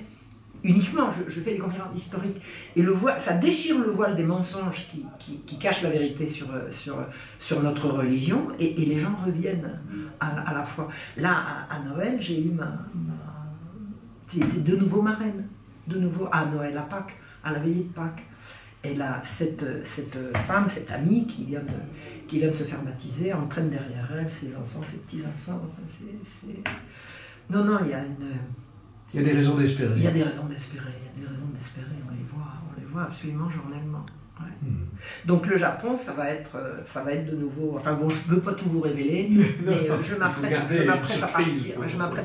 S2: Uniquement, je fais des conférences historiques. Et ça déchire le voile des mensonges qui cachent la vérité sur notre religion, et les gens reviennent à la foi. Là, à Noël, j'ai eu j'étais de nouveau marraine, de nouveau à Noël, à Pâques, à la veillée de Pâques. Et là, cette femme, cette amie qui vient de se faire baptiser, entraîne derrière elle ses enfants, ses petits-enfants. Enfin, Non, il y a une...
S1: Il y a des raisons d'espérer.
S2: Il y a des raisons d'espérer, on les voit absolument journellement. Ouais. Donc le Japon, ça va être de nouveau... Enfin bon, je ne peux pas tout vous révéler, mais je m'apprête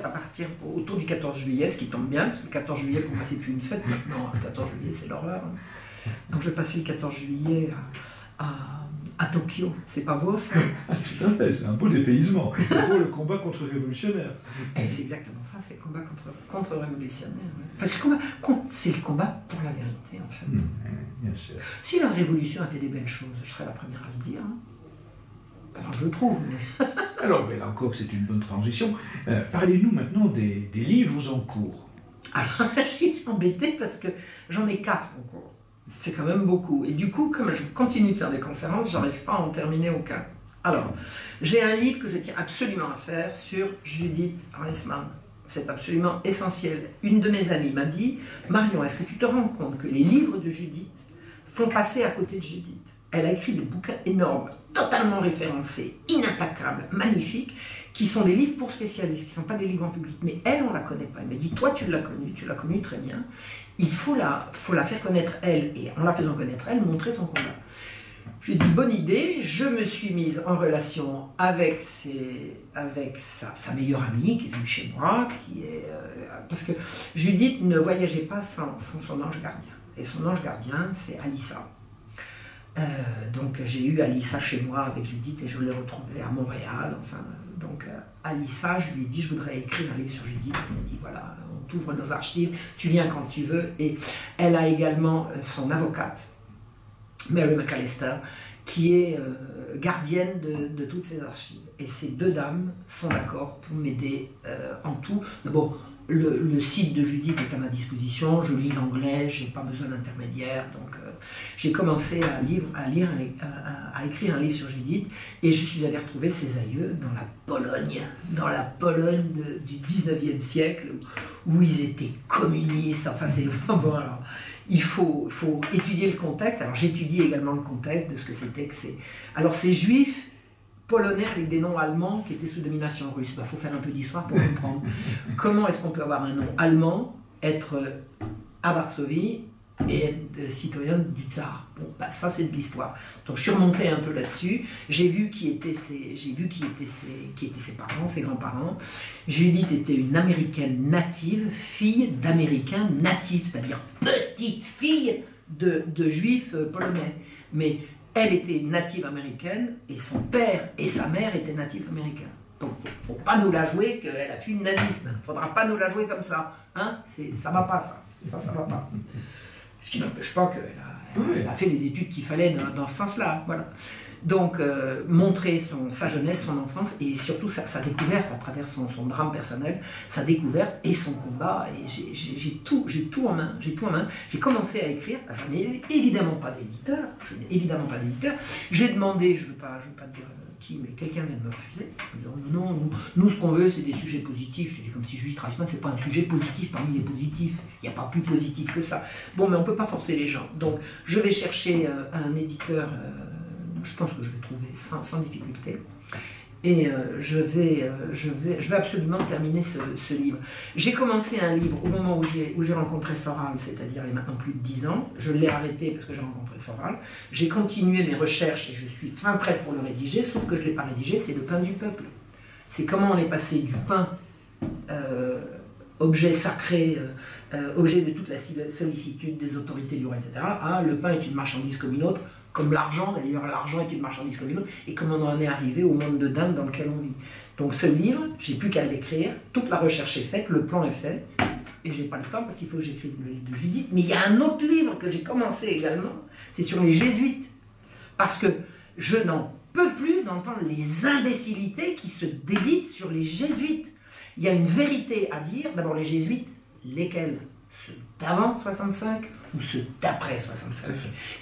S2: à partir autour du 14 juillet, ce qui tombe bien, parce que le 14 juillet, pour moi, c'est plus une fête maintenant. Le 14 juillet, c'est l'horreur. Donc je vais passer le 14 juillet à Tokyo. C'est pas beau, ça?
S1: Tout à fait, c'est un beau dépaysement. Pour le combat contre-révolutionnaire.
S2: Et c'est exactement ça, c'est le combat contre-révolutionnaire. Ouais. Enfin, c'est le combat pour la vérité, en fait.
S1: Bien sûr.
S2: Si la révolution a fait des belles choses, je serais la première à le dire. Alors je le trouve, mais...
S1: Alors, mais là encore, c'est une bonne transition. Parlez-nous maintenant des livres en cours.
S2: Alors, je suis embêtée parce que j'en ai 4 en cours. C'est quand même beaucoup. Et du coup, comme je continue de faire des conférences, j'arrive pas à en terminer aucun. Alors, j'ai un livre que je tiens absolument à faire sur Judith Reisman. c'est absolument essentiel. Une de mes amies m'a dit, Marion, est-ce que tu te rends compte que les livres de Judith font passer à côté de Judith? Elle a écrit des bouquins énormes, totalement référencés, inattaquables, magnifiques, qui sont des livres pour spécialistes, qui ne sont pas des livres en public. Mais elle, on ne la connaît pas. Elle m'a dit, toi, tu l'as connue très bien. Il faut la faire connaître, elle, et en la faisant connaître, elle, montrer son combat. J'ai dit, bonne idée, je me suis mise en relation avec sa meilleure amie qui est venue chez moi, parce que Judith ne voyageait pas sans son ange gardien. Et son ange gardien, c'est Alissa. Donc j'ai eu Alissa chez moi avec Judith et je l'ai retrouvée à Montréal. Enfin, donc Alissa, je lui ai dit, je voudrais écrire un livre sur Judith. Elle m'a dit, voilà, on t'ouvre nos archives, tu viens quand tu veux. Et elle a également son avocate, Mary McAllister, qui est gardienne de toutes ces archives. Et ces deux dames sont d'accord pour m'aider en tout. Mais bon, le site de Judith est à ma disposition, je lis l'anglais, je n'ai pas besoin d'intermédiaire. Donc j'ai commencé à écrire un livre sur Judith et je suis allée retrouver ses aïeux dans la Pologne du 19e siècle où ils étaient communistes. Enfin, c'est vraiment... Alors, il faut étudier le contexte. Alors j'étudie également le contexte de ce que c'était que c'est... Alors ces juifs polonais avec des noms allemands qui étaient sous domination russe. Il faut faire un peu d'histoire pour comprendre. Comment est-ce qu'on peut avoir un nom allemand, être à Varsovie et être citoyen du tsar? Bon, bah, ça c'est de l'histoire. Donc je suis remontée un peu là-dessus. J'ai vu qui étaient ses parents, ses grands-parents. Judith était une américaine native, fille d'américains natifs, c'est-à-dire petite fille de juifs polonais. Mais elle était native américaine et son père et sa mère étaient natifs américains. Donc il ne faut pas nous la jouer qu'elle a fui le nazisme. Il ne faudra pas nous la jouer comme ça. Hein, ça ne va pas, ça. Ça ne va pas. Ce qui n'empêche pas qu'elle a fait les études qu'il fallait dans ce sens-là. Voilà. Donc montrer sa jeunesse, son enfance et surtout sa découverte à travers son drame personnel, sa découverte et son combat. Et j'ai tout en main. J'ai commencé à écrire. Je n'ai évidemment pas d'éditeur. J'ai demandé, je ne veux pas dire qui, mais quelqu'un vient de me refuser. Non, nous ce qu'on veut c'est des sujets positifs. Je dis comme si Judith Reisman c'est pas un sujet positif parmi les positifs. Il n'y a pas plus positif que ça. Bon, mais on ne peut pas forcer les gens. Donc je vais chercher un éditeur. Je pense que je vais trouver sans difficulté. Et je vais absolument terminer ce livre. J'ai commencé un livre au moment où j'ai rencontré Soral, c'est-à-dire il y a maintenant plus de 10 ans. Je l'ai arrêté parce que j'ai rencontré Soral. J'ai continué mes recherches et je suis fin prête pour le rédiger, sauf que je ne l'ai pas rédigé, c'est le pain du peuple. C'est comment on est passé du pain, objet sacré, objet de toute la sollicitude des autorités du roi, etc., à le pain est une marchandise comme une autre, comme l'argent, d'ailleurs l'argent est une marchandise comme une autre, et comment on en est arrivé au monde de dingue dans lequel on vit. Donc ce livre, j'ai plus qu'à l'écrire, toute la recherche est faite, le plan est fait, et j'ai pas le temps parce qu'il faut que j'écrive le livre de Judith. Mais il y a un autre livre que j'ai commencé également, c'est sur les jésuites, parce que je n'en peux plus d'entendre les imbécilités qui se débitent sur les jésuites. Il y a une vérité à dire, d'abord les jésuites, lesquels? Ceux d'avant 65 ou ceux d'après 65.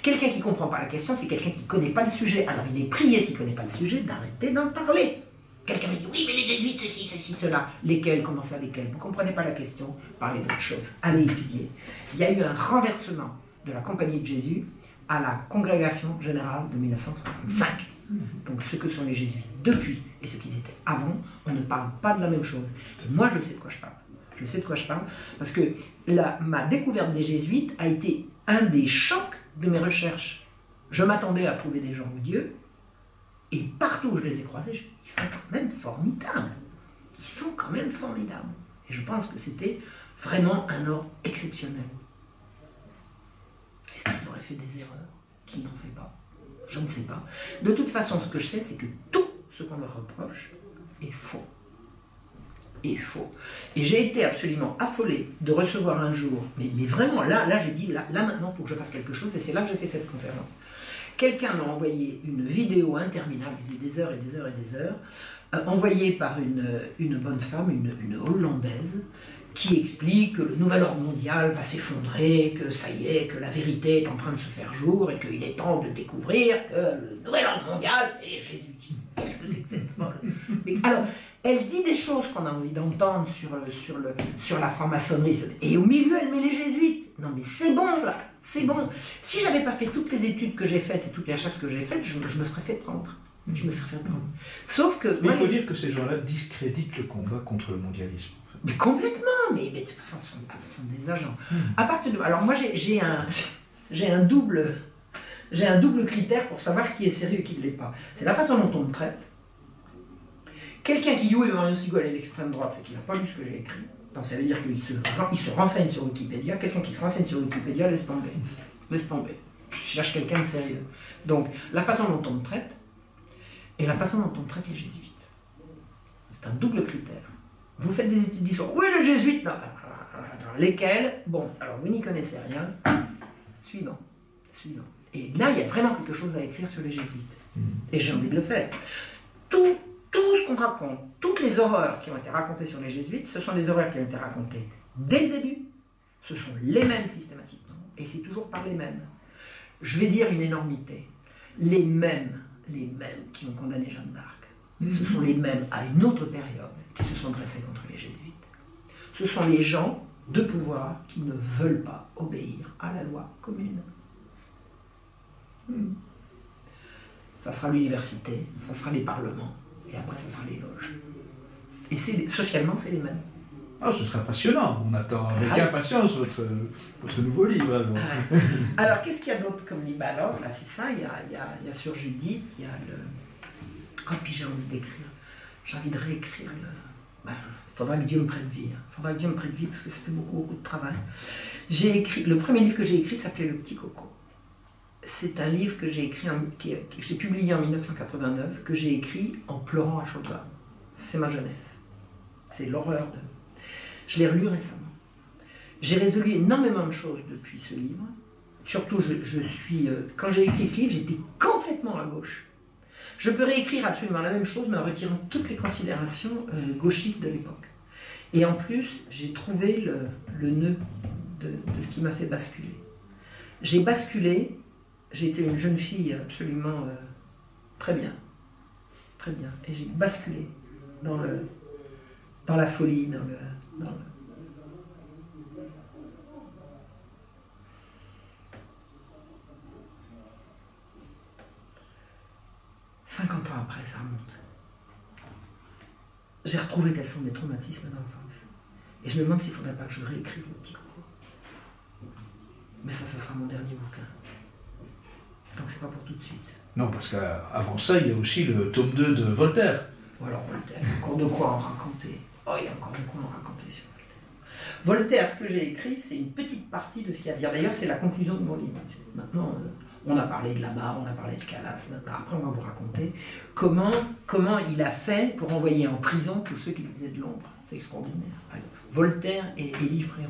S2: Quelqu'un qui ne comprend pas la question, c'est quelqu'un qui ne connaît pas le sujet. Alors il est prié, s'il ne connaît pas le sujet, d'arrêter d'en parler. Quelqu'un me dit, oui, mais les jésuites, ceci, cela. Lesquels? Comment ça, lesquels? Vous ne comprenez pas la question, parlez d'autre chose. Allez étudier. Il y a eu un renversement de la Compagnie de Jésus à la Congrégation Générale de 1965. Donc ce que sont les jésuites depuis et ce qu'ils étaient avant, on ne parle pas de la même chose. Et moi, je sais de quoi je parle. Je sais de quoi je parle, parce que ma découverte des jésuites a été un des chocs de mes recherches. Je m'attendais à trouver des gens odieux, et partout où je les ai croisés, ils sont quand même formidables. Ils sont quand même formidables. Et je pense que c'était vraiment un ordre exceptionnel. Est-ce qu'ils auraient fait des erreurs qu'ils n'ont fait pas? Je ne sais pas. De toute façon, ce que je sais, c'est que tout ce qu'on leur reproche est faux. Est faux. Et j'ai été absolument affolée de recevoir un jour, mais vraiment, là j'ai dit, là maintenant, il faut que je fasse quelque chose, et c'est là que j'ai fait cette conférence. Quelqu'un m'a envoyé une vidéo interminable, des heures et des heures et des heures, envoyée par une bonne femme, une Hollandaise, qui explique que le nouvel ordre mondial va s'effondrer, que ça y est, que la vérité est en train de se faire jour et qu'il est temps de découvrir que le nouvel ordre mondial, c'est Jésus. Qu'est-ce que c'est que cette folle? Mais, alors, elle dit des choses qu'on a envie d'entendre sur la franc-maçonnerie. Et au milieu, elle met les jésuites. Non mais c'est bon là, c'est bon. Si j'avais pas fait toutes les études que j'ai faites et toutes les recherches que j'ai faites, je me serais fait prendre. Je me serais fait prendre. Sauf que...
S1: Mais il faut dire que ces gens-là discréditent le combat contre le mondialisme.
S2: Mais complètement, mais de toute façon, ce sont des agents. À partir de... Alors moi, j'ai un double critère pour savoir qui est sérieux et qui ne l'est pas. C'est la façon dont on me traite. Quelqu'un qui et Marion Sigol est l'extrême droite, c'est qu'il n'a pas lu ce que j'ai écrit. Donc ça veut dire qu'il se renseigne sur Wikipédia. Quelqu'un qui se renseigne sur Wikipédia, laisse tomber. Laisse tomber. Je cherche quelqu'un de sérieux. Donc la façon dont on me traite et la façon dont on traite les jésuites. C'est un double critère. Vous faites des études d'histoire. Oui, le jésuite, non. Lesquels? Bon, alors vous n'y connaissez rien. Suivant. Et là, il y a vraiment quelque chose à écrire sur les jésuites. Et j'ai envie de le faire. Tout ce qu'on raconte, toutes les horreurs qui ont été racontées sur les jésuites, ce sont des horreurs qui ont été racontées dès le début. Ce sont les mêmes systématiquement. Et c'est toujours par les mêmes. Je vais dire une énormité. Les mêmes qui ont condamné Jeanne d'Arc. Ce sont les mêmes à une autre période qui se sont dressés contre les jésuites. Ce sont les gens de pouvoir qui ne veulent pas obéir à la loi commune. Ça sera l'université, ça sera les parlements, et après ça sera les loges. Et socialement, c'est les mêmes.
S1: Ah, ce sera passionnant. On attend avec impatience votre nouveau livre.
S2: Alors, qu'est-ce qu'il y a d'autre comme livre? Alors, là, c'est ça, il y a sur Judith, il y a le... Ah, puis j'ai envie d'écrire. J'ai envie de réécrire le... Il faudra que Dieu me prenne vie. Il faudra que Dieu me prenne vie parce que ça fait beaucoup de travail. Le premier livre que j'ai écrit s'appelait Le Petit Coco. C'est un livre que j'ai écrit, que j'ai publié en 1989, que j'ai écrit en pleurant à chaudes larmes. C'est ma jeunesse. C'est l'horreur de... Je l'ai relu récemment. J'ai résolu énormément de choses depuis ce livre. Surtout, quand j'ai écrit ce livre, j'étais complètement à gauche. Je peux réécrire absolument la même chose, mais en retirant toutes les considérations gauchistes de l'époque. Et en plus, j'ai trouvé le nœud de ce qui m'a fait basculer. J'ai basculé, j'ai été une jeune fille absolument très bien, et j'ai basculé dans la folie, dans le 50 ans après, ça remonte. J'ai retrouvé quels sont mes traumatismes d'enfance. Et je me demande s'il ne faudrait pas que je réécrive Le Petit Coco. Mais ça sera mon dernier bouquin. Donc c'est pas pour tout de suite.
S1: Non, parce qu'avant ça, il y a aussi le tome 2 de Voltaire.
S2: Ou alors Voltaire, il y a encore de quoi en raconter. Oh, il y a encore de quoi en raconter sur Voltaire. Voltaire, ce que j'ai écrit, c'est une petite partie de ce qu'il y a à dire. D'ailleurs, c'est la conclusion de mon livre. Maintenant, on a parlé de la barre, on a parlé de Calas. Après, on va vous raconter comment il a fait pour envoyer en prison tous ceux qui lui faisaient de l'ombre. C'est extraordinaire. Voltaire et Élie Fréron.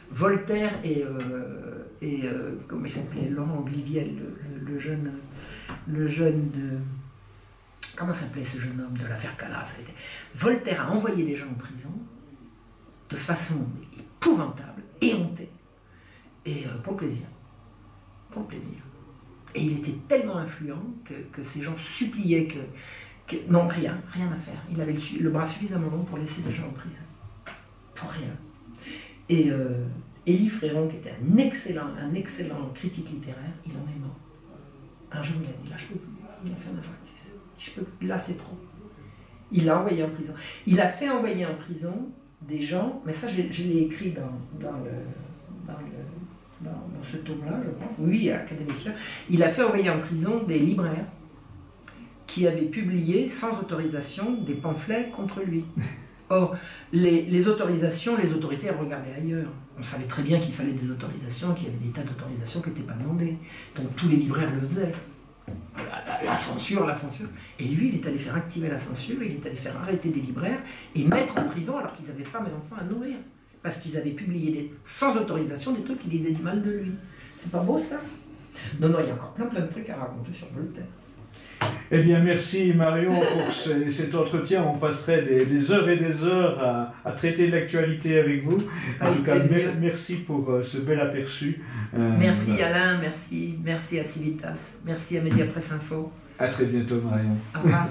S2: Voltaire et comment il s'appelait, Laurent Ogliviel, le jeune de... Comment s'appelait ce jeune homme de l'affaire Calas? Voltaire a envoyé des gens en prison de façon épouvantable, éhontée, et pour le plaisir. Pour le plaisir. Et il était tellement influent que ces gens suppliaient que... Non, rien à faire. Il avait le bras suffisamment long pour laisser des gens en prison. Pour rien. Et Élie Fréron, qui était un excellent critique littéraire, il en est mort. Un jour, il a dit, là, je peux plus. Il a fait un infarctus. Là, c'est trop. Il l'a envoyé en prison. Il a fait envoyer en prison des gens, mais ça, je l'ai écrit dans ce tome-là, je crois. Oui, académicien. Il a fait envoyer en prison des libraires qui avaient publié, sans autorisation, des pamphlets contre lui. Or, les autorisations, les autorités elles regardaient ailleurs. On savait très bien qu'il fallait des autorisations, qu'il y avait des tas d'autorisations qui n'étaient pas demandées. Donc tous les libraires le faisaient. La censure. Et lui, il est allé faire activer la censure, il est allé faire arrêter des libraires et mettre en prison alors qu'ils avaient femmes et enfants à nourrir. Parce qu'ils avaient publié sans autorisation des trucs qui disaient du mal de lui. C'est pas beau ça? Non, il y a encore plein de trucs à raconter sur Voltaire.
S1: Eh bien, merci Marion pour cet entretien. On passerait des heures et des heures à traiter de l'actualité avec vous. En tout cas, merci pour ce bel aperçu.
S2: Merci Alain, merci à Civitas, merci à Mediapresse Info.
S1: À très bientôt Marion.
S2: Au revoir.